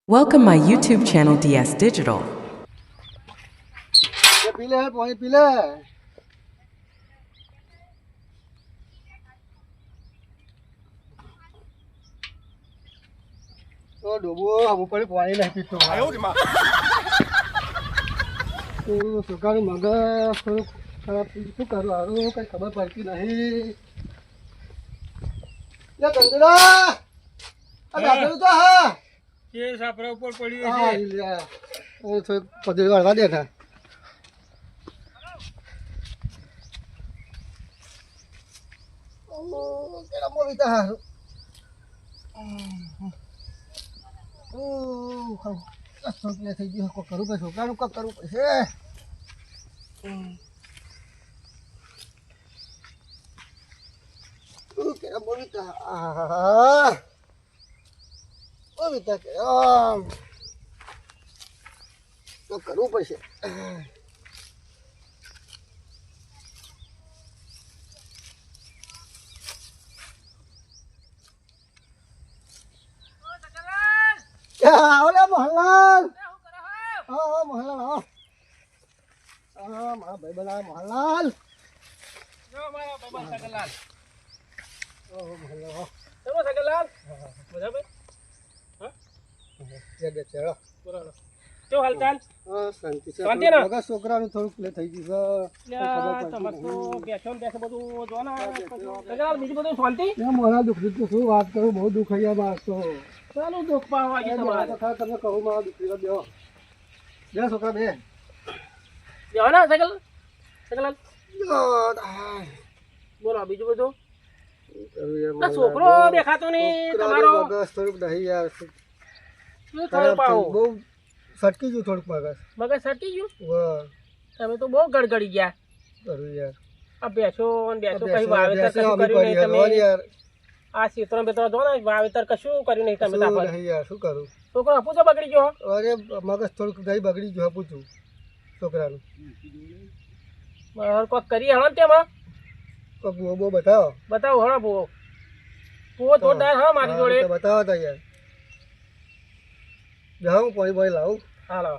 Welcome my YouTube channel DS Digital. પી લે પાણી પી લે તો ડોબો આવું પડે પાણી નહીં પીતો સુકાનું મગજ થોડું ખરાબ શું કરું હારું કઈ ખબર પડતી નહીં કંદડા આ દાદરું તો હા એ સાપરા ઉપર પડ્યું હા છે લે થોડું પદરી વાળવા દે ને કેરા મોવીતા હારું છોકરી થઈ ગયું કોક કરવું પડે છોકરાનું કોક કરવું પડશે કેરા મોવીતા મોવીતા કે કોક કરવું પડશે ઓલે મોહનલાલ હા મોહનલાલ આવો હા મારા ભાઈ બના મોહનલાલ જો મારા બાબા સગલાલ ઓહો મોહનલાલ ચલો સગલાલ મજા ભાઈ હા જગે ચલો બરાબર કેવો હાલચાલ હા શાંતિ છે શાંતિ ને? મગા છોકરાનું થોડુંક લે થઈ ગયું છે તમારે તો બેસો ને બેસો બધું જો ને સગલાલ બીજું બધું શાંતિ મોહનલાલ દુઃખી તો શું વાત કરું બહુ દુઃખ અહીંયા માર તો ચાલો દુઃખ પાવા છે તમારે તમને કહું મારા દીકરી બેહો બે છોકરા બે બેહો ને સગલાલ બોલો બીજું બધું આ છોકરો દેખાતો નહીં તમારો થોડુંક નહીં યાર શું થયું પાહો બહુ સટકી ગયું થોડુંક મગજ મગજ સટકી ગયું વાહ તમે તો બહુ ગડગડી ગયા કરું યાર આ બેસો ને બેસો કઈ વાવેતર કશું કર્યું નહીં તમે યાર આ ક્ષેત્રો બેત્રો જો ને વાવેતર કશું કર્યું નહીં તમે તાપણ નહીં યાર શું કરું છોકરો આપું તો બગડી ગયો અરે મગજ થોડુંક ગઈ બગડી ગયું આપું છું છોકરાનું કોક કરી હણ તેમાં તો બહુ બહુ બતાવો બતાવો હણ ભૂવો ભૂવો જોરદાર હા મારી જોડે બતાવો તો યાર જાઉં પાણી પાણી લાવું હાલો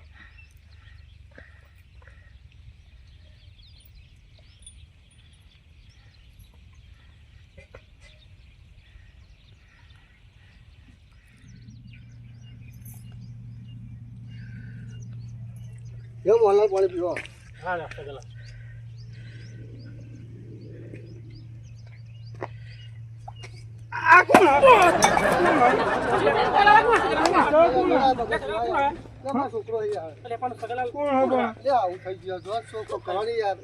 જો મોહનલાલ પાણી પીવો હાલો સગલા છોકરો યાર અલે પણ સગલા લે આવું થઈ ગયો જો છોકરો કરવાની યાર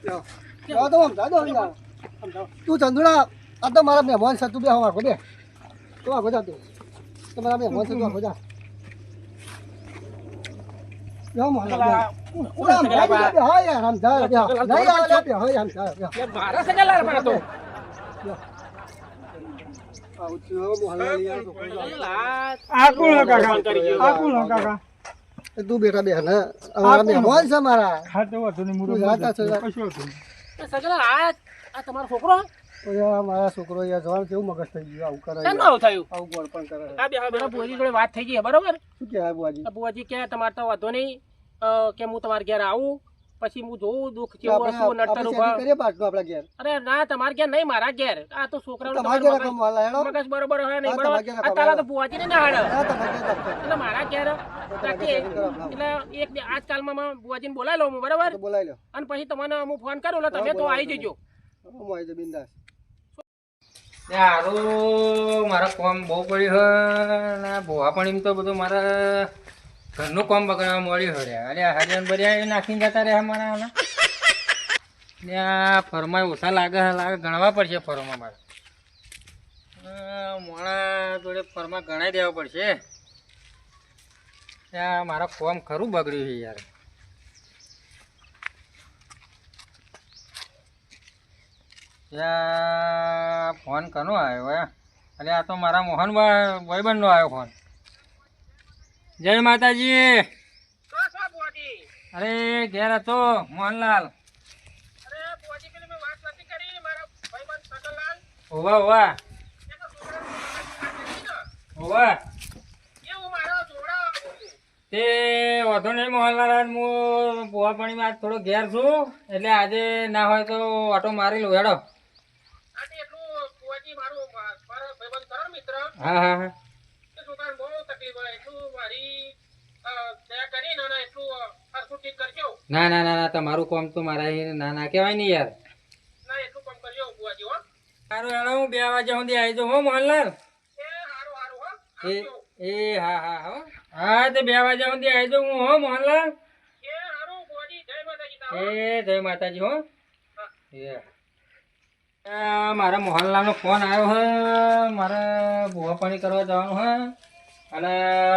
લ્યો તો સમજા દો યાર તું ચંદુડા આ તો મારા મહેમાન છે તું બે આખો બે તું આખો જા તું તો મારા મહેમાન છે તું આખો જા યો મોહનલાલ હા યાર સમજા નહીં આવે સમજા મારા સગલા પણ તો આવું થયું મોહનલાલ યાર તું બેટા બે ને અમારા મહેમાન છે મારા સગલા આ તમારો છોકરો મારા છોકરો યાર જવાનું કેવું મગજ થઈ ગયું આવું કરે કેમ આવું થયું આવું ગોળ પણ કરે આ બે બેટા બુવાજી જોડે વાત થઈ ગઈ બરોબર શું કહેવાય બુઆજી બુવાજી કે તમારે તો વાંધો નહીં કે હું તમારે ઘેર આવું પછી હું જોઉં દુઃખ કેવું હશું નડતર ઉભા કરીએ પાછું આપણા ઘેર અરે ના તમારે ઘેર નહીં મારા ઘેર આ તો છોકરાનું તમારા ઘેર રકમ વાલા હેડો મગજ બરોબર હોય નહીં હા, બરોબર તમારા ઘેર આ તારા તો બુવાજી ને ના હાડે હા, તમારા ઘેર રાખો. એટલે મારા ઘેર રાખીએ એટલે એક બે આજકાલમાં બુવાજીને બોલાવી લઉં હું બરાબર તો બોલાવી લો અને પછી તમને હું ફોન કરું એટલે તમે તો આવી જજો હું આવી જાઉં બિંદાસ હારું મારા કોમ બહુ પડ્યું હોય ને ભોવા પણ એમ તો બધું મારા ઘરનું કોમ બગડવા મળ્યું હર્યા અરે હરિયાણ બરિયા નાખીને જતા રહ્યા મારા હાલા ત્યાં ફરમાય ઓછા લાગે ગણવા પડશે ફરમાં મારે મોણા જોડે ફરમાં ગણાઈ દેવા પડશે ત્યાં મારા કોમ ખરું બગડ્યું છે યાર ત્યાં ફોન કનો આવ્યો હે અરે આ તો મારા મોહન ભાઈબંધનો આવ્યો ફોન જય માતાજી અરે ઘેર હતો મોહનલાલ હોવા હોવા હોવા તે વાંધો નહીં મોહનલાલ, હું પોવા પાણીમાં આજ થોડો ઘેર છું, એટલે આજે ના હોય તો ઓટો મારી લઉં. હેડો. આજે એટલું કુવાજી મારો ભાઈબંધ કરો મિત્ર, હા હા હા. એ છોકરાને બહુ તકલીફ હોય, એટલું મારી દયા કરીને અને એટલું સરખું ઠીક કરજો. ના ના ના ના, તમારું કામ તો મારા અહીં ના ના કહેવાય નહીં યાર. ના એટલું કામ કરજો કુવાજી હો. સારું હેડો, હું 2 વાગ્યા સુધી આવી જાઉં હો મોહનલાલ. એ હારું હારું હો. એ હા હા હો. હા તે 2 વાગ્યા સુધી આવી જાઉં હું હો મોહનલાલ. એ હારું કુવાજી, જય માતાજી તારો. એ જય માતાજી હો. એ મારા મોહનલાલનો ફોન આવ્યો હે, મારે ભૂવા પાણી કરવા જવાનું હે, અને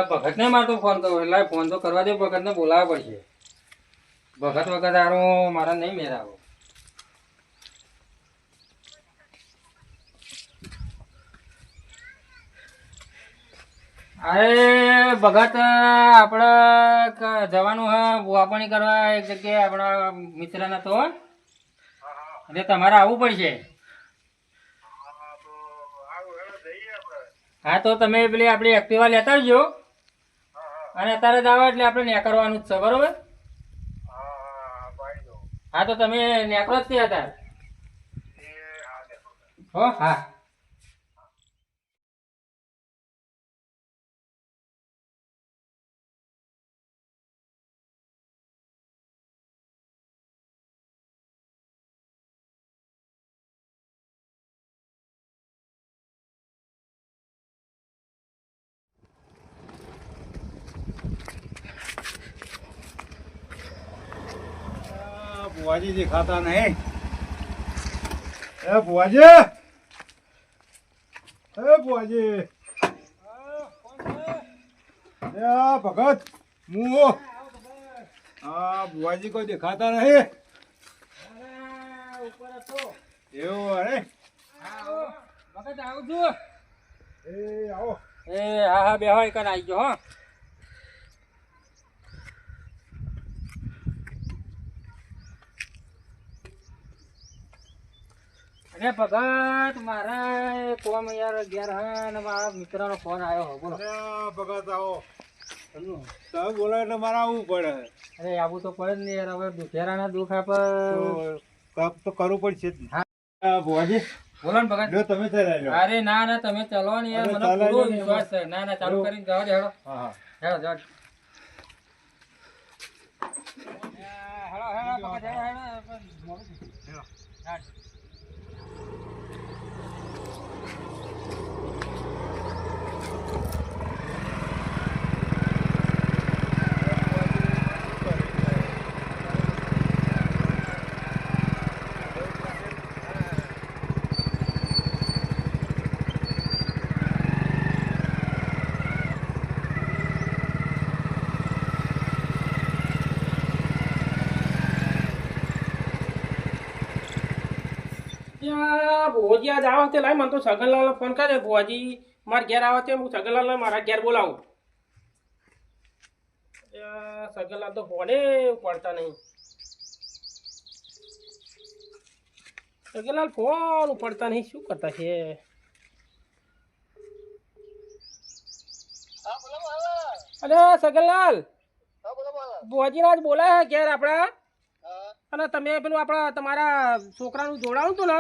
ભગતને મારે ફોન કરવો, એટલે ફોન તો કરવા દે, ભગતને બોલાવવા પડશે. ભગત વખત આરો મારા નહીં મેળાવો. અરે ભગત, આપણે જવાનું હે ભૂવા પાણી કરવા એક જગ્યાએ, આપણા મિત્રના તો, એટલે તમારે આવવું પડશે. હા તો તમે પેલી આપણી એક્ટિવા લેતા આવજો, અને અત્યારે જ આવો એટલે આપણે નેકરવાનું જ છે, બરોબર? હા તો તમે નેકરો જ ત્યાં હતા હો. હા बुआजी दिखाता नहीं। ए बुआजी, ए बुआजी, ए भगत मुँह, हाँ बुआजी को दिखाता नहीं। ઉપર હતો. એવું અરે ભગત આવું છું. એ આવો. એ હા હા બેહો, એક આવી ગયો હો. અરે ભગત, મારા કોમ યાર ઘેર હે ને મારા મિત્રનો ફોન આવ્યો હો. બોલો. અરે ભગત આવો. તમે બોલો એટલે મારે આવવું પડે. અરે આવું તો પડે જ ને યાર, હવે દુખેરાના દુઃખ આપણે કામ તો કરવું પડશે જ ને. હા. बुआजी બોલો ને ભગત. લો તમે ચલાવી લો. અરે ના ના, તમે ચલો ને યાર, અરે મને ચાલે પૂરો ને વિશ્વાસ છે. ના ના, ચાલુ કરીને જવા દે. હેડો હા હા. હેડો જવા દે. હેડો હેડો ભગત, હેડો હેડો. હેડો. ત્યાં ભુવાજી આજ આવે તે લાય, મને તો સગનલાલ ફોન કરે, ભુવાજી મારા ઘેર આવે તે હું સગનલાલને મારા ઘેર બોલાવું. સગનલાલ તો ફોને પડતા નહીં. સગનલાલ ફોન ઉપાડતા નહીં, શું કરતા છે? અરે સગનલાલ, ભુવાજી આજ બોલાય ઘેર આપણા, અને તમે પેલું આપણા તમારા છોકરાનું જોડાવું હતું ને,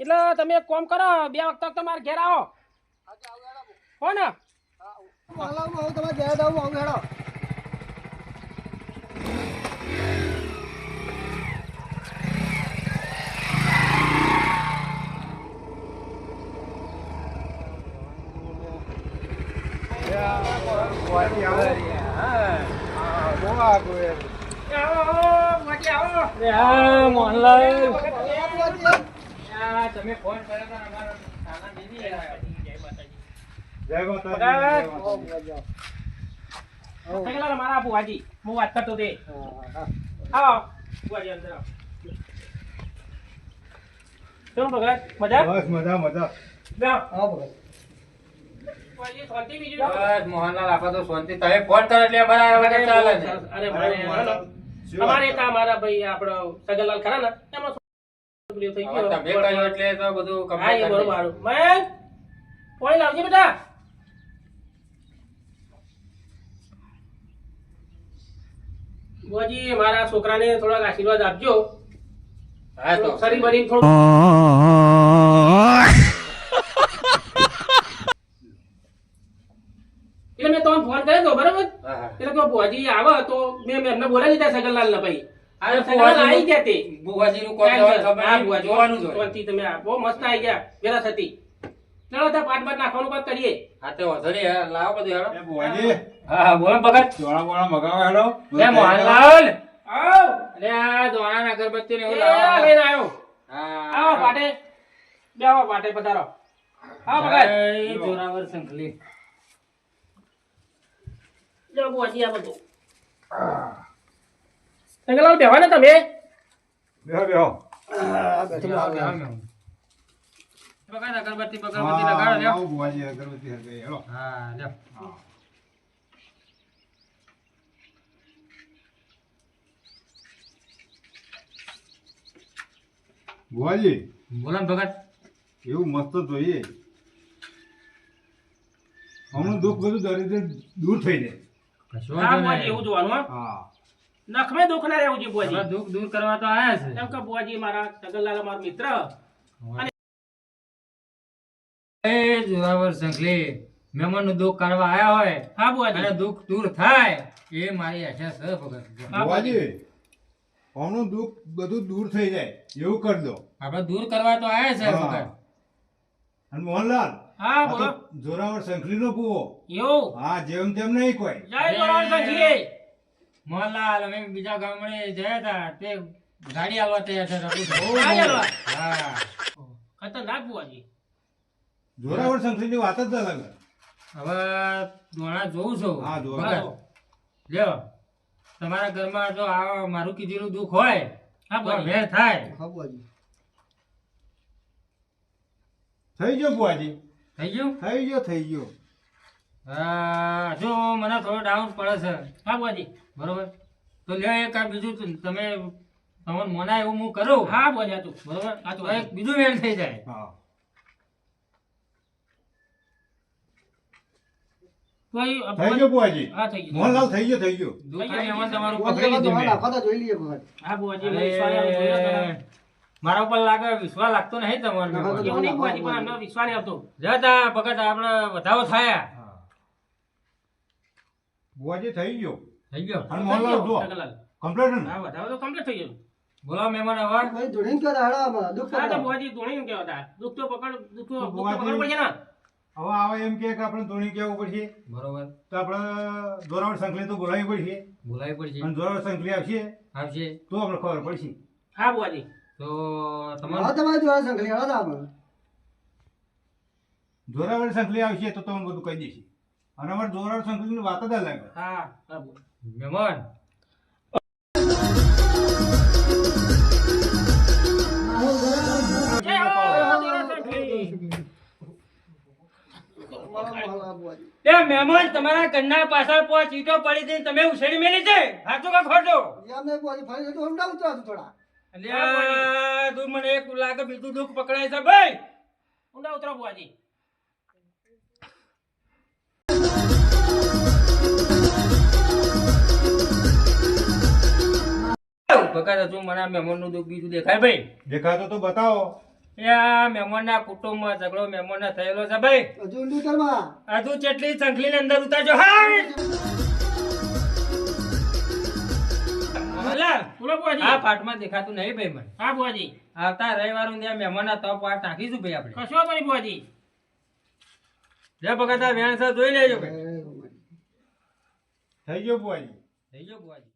એટલે તમે એક કામ કરો, 2 વખત તમારે ઘેર આવો હો ને. આવું તમારે ઘેર આવું, આવું હેડો. बुआजी आओ। हाँ वो आ गए। હા મોહનલાલ, તમે ફોન કર્યો તો અમારા નાના દીદી યાર. जय माता સગનલાલ મારા ભુવાજી, હું વાત કરતો તે. આવો ભુવાજી, અંદર આવો. શું ભગત, મજા? बस मजा मजा। આવો ભગત. ભુવાજી, શાંતિ બીજું? બસ મોહનલાલ, આપણે તો શાંતિ. તમે ફોન કરો એટલે અમારા વગર ચાલે ને. અરે મારે અમારે એક મારા ભાઈ આપણો સગનલાલ ખરા ને, એમાં પેલું થઈ ગયું. તમે કહ્યું એટલે તો બધું હા, એ complete બરોબર હારું. મહેશ, પાણી લાવજે બેટા. બુઆજી મારા છોકરાને થોડાક આશીર્વાદ આપજો. હા તો શરીર બરી થોડું એટલે મેં તમને ફોન કર્યો તો બરાબર. હા હા એટલે કે બુઆજી આવે તો મેં એમને બોલાવી લીધા સગનલાલ ને ભાઈ. અરે સગનલાલ આવી ગયા તે. બુવાજીનું કોણ જવાનું ખબર હા, નહીં, બુઆજી, જોવાનું જ હોય. શાંતિ તમે આ બહુ મસ્ત આવી ગયા વેલા થતી. ચાલો ત્યાં પાટ બાટ નાખવાનું કાંઈક કરીએ. હા તે વાંધો નહીં, હા, લાવો બધું હેડો. એ ભુવાજી, હા હા બોલો ભગત. ચોળા બોળા મગાવો હેડો. લે મોહનલાલ, આવ. અરે આ દોણા ને અગરબત્તી ને એ એવું આ લાવો. લઈને આવ્યો. હા આવો પાટે. બેહો પાટે પધારો. આવો ભગત. જય જોરાવર શંખલી. લો બુઆજી આ બધું. સગનલાલ બેહો ને તમે. બેહો બેહો. ભગત અગરબત્તી હા, લગાડો લ્યો. આવો ભુવાજી, અગરબત્તી હરગાઈ, હેડો. હા લ્યો. ભુવાજી, બોલો ને ભગત. એવું મસ્ત જોઈએ. હમણાં દુઃખ બધું દરિદ્ર દૂર થઈ જાય. કશો હા વાંધો બુઆજી નહીં. એવું જોવાનું હો. હા. નખમે દુઃખ ના રહેવું જોઈએ બુઆજી. હવે દુઃખ દૂર કરવા તો આયા છે. કેમ કે બુઆજી મારા સગનલાલ મારો મિત્ર. એ જોરાવર શંખલી, મહેમાનનું દુઃખ કાઢવા આયા હોય હા અને બુઆજી. દુઃખ દૂર થાય એ મારી આશા છે ભગત. હા, ભુવાજી, હમણાં દુઃખ બધું દૂર થઈ જાય એવું કરી દો. આપણે દૂર કરવા તો આયા છે હા. ભગત. અને મોહનલાલ, હા આ બોલો. તો જોરાવર શંખલીનો કૂવો. એવું. હા, જેમ તેમ નહીં કોઈ. જય જોરાવર શંખલી. મોહનલાલ, અમે બીજા ગામડે ગયા હતા તે ગાડી આલવા તૈયાર હતા. આપણું બહુ ગાડી આલવા? હા. ખતરનાક બુઆજી. જોરાવર શંખલીની વાત જ અલગ. હવે દોણા જોઉં છું. હા, જોઉં. ભગત, લ્યો તમારા ઘરમાં જો આ મારું કીધેલું દુઃખ હોય હા તો બુઆજી. મેળ થાય. હા બુઆજી. થઈ ગયો ભુવાજી, થઈ ગયું? થઈ ગયો થઈ ગયો. હા, જો મને થોડો ડાઉન પડે છે. હા બુઆજી. બરોબર, તો લ્યો એક આ બીજું તમે તમને મનાય એવું હું કરું. હા બુઆજી હતું. બરોબર, હા, તો તો એક બીજું મેળ થઈ જાય. હા. તો એ થઈ ગયો ભુવાજી. હા થઈ ગયું. મોહનલાલ થઈ ગયો થઈ ગયો. દુઃખ અને એમાં તમારું બુઆજી, પકડી હવે લીધું તો મેં. નાખવા તો જોઈ લઈએ ભગત. હા બુઆજી મને વિશ્વાસ આવે, જોયો તો. મારા ઉપર લાગે વિશ્વાસ લાગતો નહીં તમારો. એવું નહીં બુઆજી પણ અમને વિશ્વાસ નહીં આવતો. જતા ભગત આપણે વધાવો થયા. હા. ભુવાજી થઈ ગયો. થઈ ગયો. અને મોહનલાલ જો સગનલાલ. કમ્પ્લીટ ને. હા વધારે તો કમ્પ્લીટ થઈ ગયું. બોલો મહેમાન હવે. ભાઈ ધોળીને કહો તો હાડા આમાં, દુઃખ હા તો કરો. બુઆજી ધોણી કેવા હતા. દુઃખ તો પકડ તો પકડવું પડશે ને. હવે આવે એમ કે આપણે ધોણી કેવું પડશે બરોબર, તો આપણે જોરાવર શંખલી તો બોલાવી પડશે. બોલાવી પડશે. અને જોરાવર શંખલી આવશે આવશે તો આપણે ખબર પડશે. હા બુઆજી. તો હા, તમારું તમારે જોવા સંકલી હાડા આમાં. જોરાવર શંખલી આવશે તો તમને બધું કહી દેશે. અને અમારે જોરાવર શંખલીની વાત જ અલગ. હા હા બુઆજી. મહેમાન જય હો, જોરાવર શંખલી. હા, બુઆજી. એ મહેમાન તમારા ઘરના પાછળ પાંચ ઈંટો પડી હતી તમે ઉછેડી મેલી છે. સાચું કે ખોટું? એમને બુઆજી ફરી જતું સમજાવું તો હતું થોડા. અલ્યા તું મને એક લાગે બીજું દુઃખ પકડાય છે ભાઈ. ઊંડા ઉતરો બુઆજી. ભગત હજુ મને મહેમાનનું દુઃખ બીજું દેખાય ભાઈ. દેખાતો તો બતાવો. એ આ મહેમાનના કુટુંબમાં ઝઘડો મહેમાનના થયેલો છે ભાઈ. હજુ ઊંડું કરવા. હજુ જેટલી સંખલીની અંદર ઉતારજો. હાય! મોહનલાલ, બોલો બુઆજી. આ પાટમાં દેખાતું નહીં ભાઈ મને. હા બુઆજી. આવતા રવિવારે ત્યાં મહેમાનના તપ વાર નાખીશું ભાઈ આપણે. કશો નહીં બુઆજી. જે ભગત આ વેણ છે જોઈ લેજો ભાઈ. થઈ ગયો ભુવાજી. થઈ ગયો બુઆજી.